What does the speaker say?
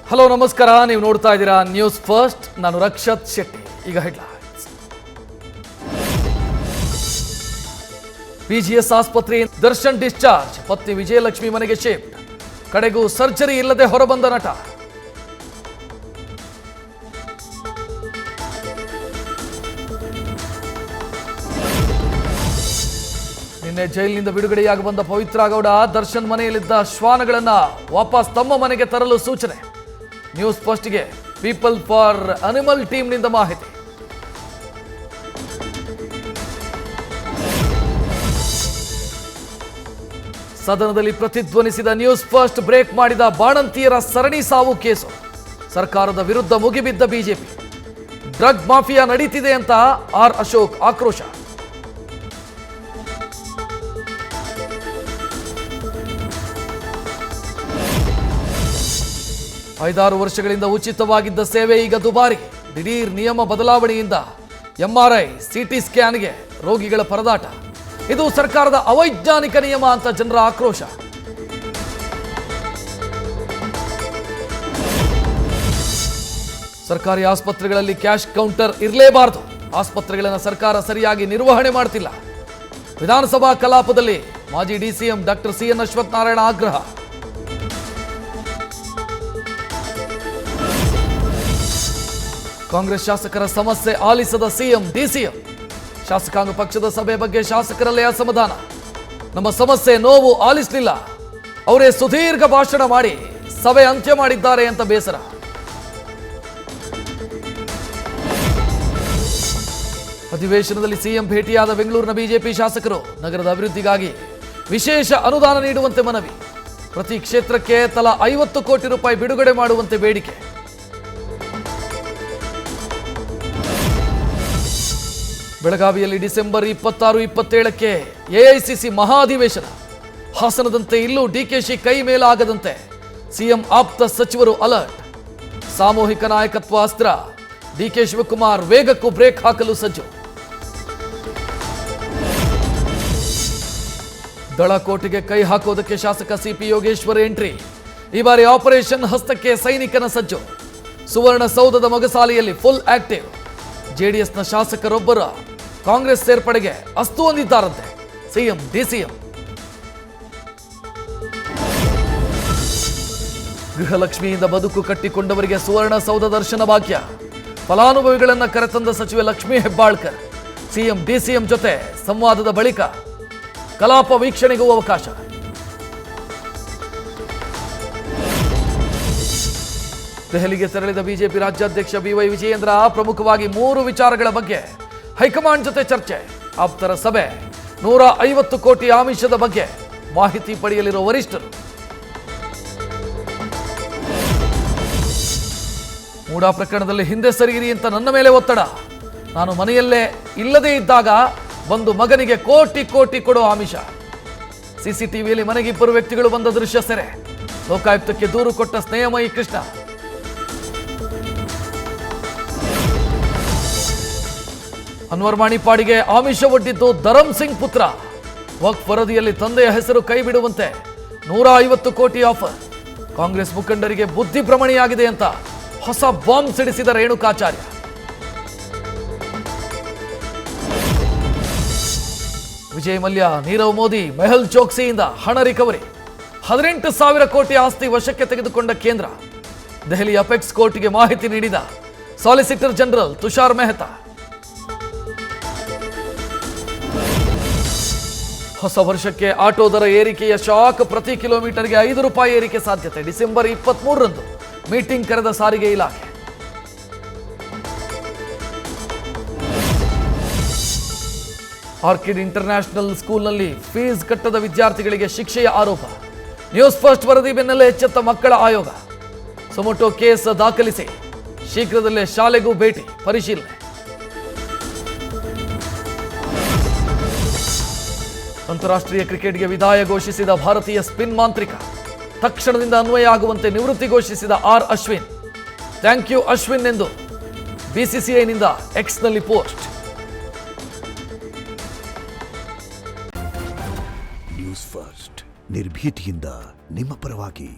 Hello ನಮಸ್ಕಾರ, ನೀವು ನೋಡ್ತಾ ಇದ್ದೀರಾ ನ್ಯೂಸ್ ಫಸ್ಟ್. ನಾನು ರಕ್ಷತ್ ಶೆಟ್ಟಿ. ಈಗ ಹೆಡ್ಲೈನ್ಸ್. ಪಿಜಿಎಸ್ ಆಸ್ಪತ್ರೆ ದರ್ಶನ್ ಡಿಸ್ಚಾರ್ಜ್, ಪತ್ನಿ ವಿಜಯಲಕ್ಷ್ಮಿ ಮನೆಗೆ ಶಿಫ್ಟ್. ಕಡೆಗೂ ಸರ್ಜರಿ ಇಲ್ಲದೆ ಹೊರಬಂದ ನಟ. ನಿನ್ನೆ ಜೈಲಿನಿಂದ ಬಿಡುಗಡೆಯಾಗಿ ಬಂದ ಪವಿತ್ರ ಗೌಡ ದರ್ಶನ್ ಮನೆಯಲ್ಲಿದ್ದ ಶ್ವಾನಗಳನ್ನ ವಾಪಸ್ ತಮ್ಮ ಮನೆಗೆ ತರಲು ಸೂಚನೆ. ನ್ಯೂಸ್ ಫಸ್ಟ್ಗೆ ಪೀಪಲ್ ಫಾರ್ ಅನಿಮಲ್ ಟೀಮ್ನಿಂದ ಮಾಹಿತಿ. ಸದನದಲ್ಲಿ ಪ್ರತಿಧ್ವನಿಸಿದ ನ್ಯೂಸ್ ಫಸ್ಟ್, ಬ್ರೇಕ್ ಮಾಡಿದ ಬಾಣಂತಿಯರ ಸರಣಿ ಸಾವು ಕೇಸು. ಸರ್ಕಾರದ ವಿರುದ್ಧ ಮುಗಿಬಿದ್ದ ಬಿಜೆಪಿ. ಡ್ರಗ್ ಮಾಫಿಯಾ ನಡೀತಿದೆ ಅಂತ ಆರ್ ಅಶೋಕ್ ಆಕ್ರೋಶ. ಐದಾರು ವರ್ಷಗಳಿಂದ ಉಚಿತವಾಗಿದ್ದ ಸೇವೆ ಈಗ ದುಬಾರಿ. ದಿಢೀರ್ ನಿಯಮ ಬದಲಾವಣೆಯಿಂದ ಎಂಆರ್ಐ, ಸಿಟಿ ಸ್ಕ್ಯಾನ್ಗೆ ರೋಗಿಗಳ ಪರದಾಟ. ಇದು ಸರ್ಕಾರದ ಅವೈಜ್ಞಾನಿಕ ನಿಯಮ ಅಂತ ಜನರ ಆಕ್ರೋಶ. ಸರ್ಕಾರಿ ಆಸ್ಪತ್ರೆಗಳಲ್ಲಿ ಕ್ಯಾಶ್ ಕೌಂಟರ್ ಇರಲೇಬಾರದು. ಆಸ್ಪತ್ರೆಗಳನ್ನು ಸರ್ಕಾರ ಸರಿಯಾಗಿ ನಿರ್ವಹಣೆ ಮಾಡ್ತಿಲ್ಲ. ವಿಧಾನಸಭಾ ಕಲಾಪದಲ್ಲಿ ಮಾಜಿ ಡಿಸಿಎಂ ಡಾಕ್ಟರ್ ಸಿಎನ್ ಅಶ್ವತ್ಥನಾರಾಯಣ ಆಗ್ರಹ. ಕಾಂಗ್ರೆಸ್ ಶಾಸಕರ ಸಮಸ್ಯೆ ಆಲಿಸದ ಸಿಎಂ ಡಿಸಿಎಂ. ಶಾಸಕಾಂಗ ಪಕ್ಷದ ಸಭೆ ಬಗ್ಗೆ ಶಾಸಕರಲ್ಲೇ ಅಸಮಾಧಾನ. ನಮ್ಮ ಸಮಸ್ಯೆ ನೋವು ಆಲಿಸಲಿಲ್ಲ, ಅವರೇ ಸುದೀರ್ಘ ಭಾಷಣ ಮಾಡಿ ಸಭೆ ಅಂತ್ಯ ಮಾಡಿದ್ದಾರೆ ಅಂತ ಬೇಸರ. ಅಧಿವೇಶನದಲ್ಲಿ ಸಿಎಂ ಭೇಟಿಯಾದ ಬೆಂಗಳೂರಿನ ಬಿಜೆಪಿ ಶಾಸಕರು. ನಗರದ ಅಭಿವೃದ್ಧಿಗಾಗಿ ವಿಶೇಷ ಅನುದಾನ ನೀಡುವಂತೆ ಮನವಿ. ಪ್ರತಿ ಕ್ಷೇತ್ರಕ್ಕೆ ತಲಾ 50 ಕೋಟಿ ರೂಪಾಯಿ ಬಿಡುಗಡೆ ಮಾಡುವಂತೆ ಬೇಡಿಕೆ. ಬೆಳಗಾವಿಯಲ್ಲಿ ಡಿಸೆಂಬರ್ 26-27ಕ್ಕೆ ಎಐಸಿಸಿ ಮಹಾಧಿವೇಶನ. ಹಾಸನದಂತೆ ಇಲ್ಲೂ ಡಿಕೆಶಿ ಕೈ ಮೇಲಾಗದಂತೆ ಸಿಎಂ ಆಪ್ತ ಸಚಿವರು ಅಲರ್ಟ್. ಸಾಮೂಹಿಕ ನಾಯಕತ್ವ ಅಸ್ತ್ರ. ಡಿಕೆ ಶಿವಕುಮಾರ್ ವೇಗಕ್ಕೂ ಬ್ರೇಕ್ ಹಾಕಲು ಸಜ್ಜು. ದಳಕೋಟೆಗೆ ಕೈ ಹಾಕೋದಕ್ಕೆ ಶಾಸಕ ಸಿಪಿ ಯೋಗೇಶ್ವರ್ ಎಂಟ್ರಿ. ಈ ಬಾರಿ ಆಪರೇಷನ್ ಹಸ್ತಕ್ಕೆ ಸೈನಿಕನ ಸಜ್ಜು. ಸುವರ್ಣಸೌಧದ ಮೊಗಸಾಲೆಯಲ್ಲಿ ಫುಲ್ ಆಕ್ಟಿವ್. ಜೆಡಿಎಸ್ನ ಶಾಸಕರೊಬ್ಬರ ಕಾಂಗ್ರೆಸ್ ಸೇರ್ಪಡೆಗೆ ಅಸ್ತು ಹೊಂದಿದ್ದಾರಂತೆ ಸಿಎಂ ಡಿಸಿಎಂ. ಗೃಹಲಕ್ಷ್ಮಿಯಿಂದ ಬದುಕು ಕಟ್ಟಿಕೊಂಡವರಿಗೆ ಸುವರ್ಣಸೌಧ ದರ್ಶನ ಭಾಗ್ಯ. ಫಲಾನುಭವಿಗಳನ್ನು ಕರೆತಂದ ಸಚಿವೆ ಲಕ್ಷ್ಮೀ ಹೆಬ್ಬಾಳ್ಕರ್. ಸಿಎಂ ಡಿಸಿಎಂ ಜೊತೆ ಸಂವಾದದ ಬಳಿಕ ಕಲಾಪ ವೀಕ್ಷಣೆಗೂ ಅವಕಾಶ. ದೆಹಲಿಗೆ ತೆರಳಿದ ಬಿಜೆಪಿ ರಾಜ್ಯಾಧ್ಯಕ್ಷ ಬಿವೈ ವಿಜಯೇಂದ್ರ. ಪ್ರಮುಖವಾಗಿ 3 ವಿಚಾರಗಳ ಬಗ್ಗೆ ಹೈಕಮಾಂಡ್ ಜೊತೆ ಚರ್ಚೆ. ಆಪ್ತರ ಸಭೆ. 150 ಕೋಟಿ ಆಮಿಷದ ಬಗ್ಗೆ ಮಾಹಿತಿ ಪಡೆಯಲಿರುವ ವರಿಷ್ಠರು. ಮೂಡಾ ಪ್ರಕರಣದಲ್ಲಿ ಹಿಂದೆ ಸರಿಯಿರಿ ಅಂತ ನನ್ನ ಮೇಲೆ ಒತ್ತಡ. ನಾನು ಮನೆಯಲ್ಲೇ ಇಲ್ಲದೇ ಇದ್ದಾಗ ಬಂದು ಮಗನಿಗೆ ಕೋಟಿ ಕೋಟಿ ಕೊಡೋ ಆಮಿಷ. ಸಿಸಿಟಿವಿಯಲ್ಲಿ ಮನೆಗೆ 2 ವ್ಯಕ್ತಿಗಳು ಬಂದ ದೃಶ್ಯ ಸೆರೆ. ಲೋಕಾಯುಕ್ತಕ್ಕೆ ದೂರು ಕೊಟ್ಟ ಸ್ನೇಹಮಯಿ ಕೃಷ್ಣ. ಅನ್ವರ್ ಮಾಣಿಪಾಡಿಗೆ ಆಮಿಷ ಒಡ್ಡಿದ್ದು ಧರಮ್ ಸಿಂಗ್ ಪುತ್ರ. ವಕ್ಫ್ ವರದಿಯಲ್ಲಿ ತಂದೆಯ ಹೆಸರು ಕೈ ಬಿಡುವಂತೆ 150 ಕೋಟಿ ಆಫರ್. ಕಾಂಗ್ರೆಸ್ ಮುಖಂಡರಿಗೆ ಬುದ್ಧಿ ಭ್ರಮಣೆಯಾಗಿದೆ ಅಂತ ಹೊಸ ಬಾಂಬ್ ಸಿಡಿಸಿದ ರೇಣುಕಾಚಾರ್ಯ. ವಿಜಯ್ ಮಲ್ಯ, ನೀರವ್ ಮೋದಿ, ಮೆಹುಲ್ ಚೋಕ್ಸಿಯಿಂದ ಹಣ ರಿಕವರಿ. 18,000 ಕೋಟಿ ಆಸ್ತಿ ವಶಕ್ಕೆ ತೆಗೆದುಕೊಂಡ ಕೇಂದ್ರ. ದೆಹಲಿ ಅಪೆಕ್ಸ್ ಕೋರ್ಟ್ಗೆ ಮಾಹಿತಿ ನೀಡಿದ ಸಾಲಿಸಿಟರ್ ಜನರಲ್ ತುಷಾರ್ ಮೆಹ್ತಾ. ಹೊಸ ವರ್ಷಕ್ಕೆ ಆಟೋ ದರ ಏರಿಕೆಯ ಶಾಕ್. ಪ್ರತಿ ಕಿಲೋಮೀಟರ್ಗೆ 5 ರೂಪಾಯಿ ಏರಿಕೆ ಸಾಧ್ಯತೆ. ಡಿಸೆಂಬರ್ 23ರಂದು ಮೀಟಿಂಗ್ ಕರೆದ ಸಾರಿಗೆ ಇಲಾಖೆ. ಆರ್ಕಿಡ್ ಇಂಟರ್ನ್ಯಾಷನಲ್ ಸ್ಕೂಲ್ನಲ್ಲಿ ಫೀಸ್ ಕಟ್ಟದ ವಿದ್ಯಾರ್ಥಿಗಳಿಗೆ ಶಿಕ್ಷೆಯ ಆರೋಪ. ನ್ಯೂಸ್ ಫಸ್ಟ್ ವರದಿ ಬೆನ್ನಲ್ಲೇ ಎಚ್ಚೆತ್ತ ಮಕ್ಕಳ ಆಯೋಗ. ಸುಮೋಟೋ ಕೇಸ್ ದಾಖಲಿಸಿ ಶೀಘ್ರದಲ್ಲೇ ಶಾಲೆಗೂ ಭೇಟಿ, ಪರಿಶೀಲನೆ. ಅಂತಾರಾಷ್ಟ್ರೀಯ ಕ್ರಿಕೆಟ್ಗೆ ವಿದಾಯ ಘೋಷಿಸಿದ ಭಾರತೀಯ ಸ್ಪಿನ್ ಮಾಂತ್ರಿಕ. ತಕ್ಷಣದಿಂದ ಅನ್ವಯ ಆಗುವಂತೆ ನಿವೃತ್ತಿ ಘೋಷಿಸಿದ R Ashwin. Thank you Ashwin ಎಂದು ಬಿಸಿಸಿಐನಿಂದ ಎಕ್ಸ್ನಲ್ಲಿ ಪೋಸ್ಟ್. ನ್ಯೂಸ್ ಫಸ್ಟ್, ನಿರ್ಭೀತಿಯಿಂದ ನಿಮ್ಮ ಪರವಾಗಿ.